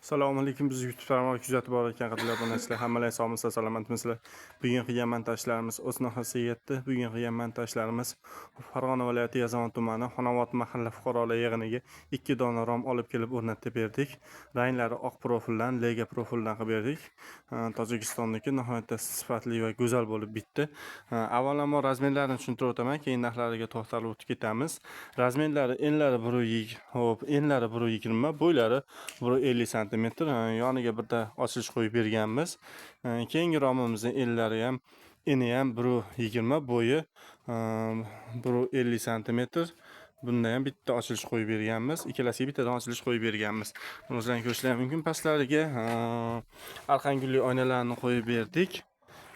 Assalomu alaykum. Biz YouTube tarmog'i kuzatib borayotgan qadrli obunachilar, hammalar sog'misizlar, salomatmisizlar? Bugun qilgan montajlarimiz o'z nihoyasiga yetdi. Bugun qilgan montajlarimiz Farg'ona viloyati Yazovon tumani Xonobod mahalla fuqarolar yig'iniga 2 dona rom olib kelib o'rnatib berdik. Ranglari oq profildan, lega profildan qilib berdik. Tojikistonniki nihoyatda sifatli va go'zal bo'lib bitdi. Avvalambor razmerlarini tushuntirib o'taman, keyin narxlariga to'xtalib o'tib ketamiz. Razmerlari enlari 1.20, bo'ylari 1.50 cm. Yoniga bitta ochilish qo'yib berganmiz. Keyingi romimizning eni ham 1.20, bo'yi 1.50 cm. Bunda ham bitta ochilish qo'yib berganmiz. Ikkalasiga bittadan ochilish qo'yib berganmiz. Buni o'zlaringiz ko'rishingiz mumkin. Pastlariga arqangulli oynalarni qo'yib berdik.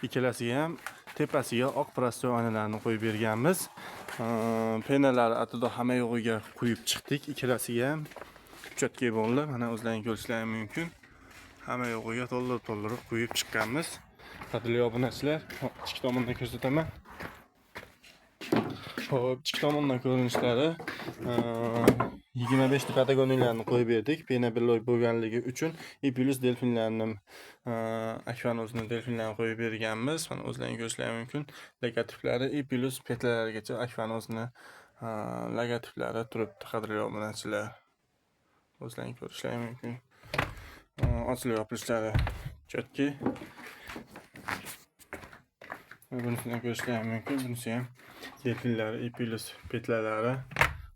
Ikkalasiga ham tepasiga oq prostoy oynalarni qo'yib berganmiz. Penalari atida hamma yo'g'iga qo'yib chiqdik. Ikkalasiga ham cho'tki bo'ldi. Mana o'zlaringiz ko'rishingiz mumkin. Hamma yo'g'iga to'ldirib qo'yib chiqqanmiz. Qadrli obunachilar, ichki tomondan ko'rsataman. Xo'p, ichki tomondan ko'rinishlari 25 ta patagoniyalarni qo'yib berdik. Pena biloy bo'lganligi uchun Ipilus delfinlarni akvanozini delfinlarni qo'yib berganmiz. Mana o'zlaringiz ko'rishingiz mumkin. Logotiflari Ipilus petlargacha akvanozini logotiflari turibdi, qadrli obunachilar. O'zlaringiz ko'rishingiz mumkin. Ochilib yopilishlari cho'tki. Bunisini ko'rishingiz mumkin. Bunisi ham delfinlari, Ipilus petlalari,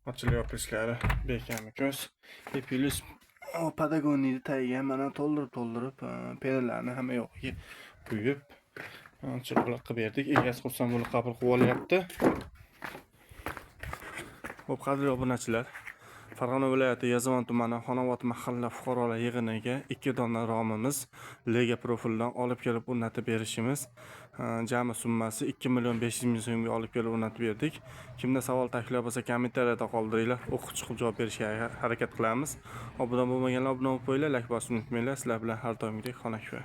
ochilib yopilishlari bekami ko'z. Ipilus Patagoniyada tagiga mana to'ldirib penalarni hamma yoqiga qo'yib chiqib berdik. Egasi xursand bo'lib qabul qilib olyapti. Xo'p, qadrli obunachilar, Farg'ona viloyati Yazovon tumani Xonobod mahalla fuqarolar yig'iniga 2 dona romimiz lega profildan olib kelib o'rnatib berishimiz. Jami summasi 2.500.000 so'mga olib kelib o'rnatib berdik. Kimda savol taklif bo'lsa kommentariyada qoldiringlar, o'qib chiqib javob berishga harakat qilamiz. Obuna bo'lmaganlar obuna bo'lib qo'yinglar, like bosishni unutmanglar. Sizlar bilan har doimgidek xonakva.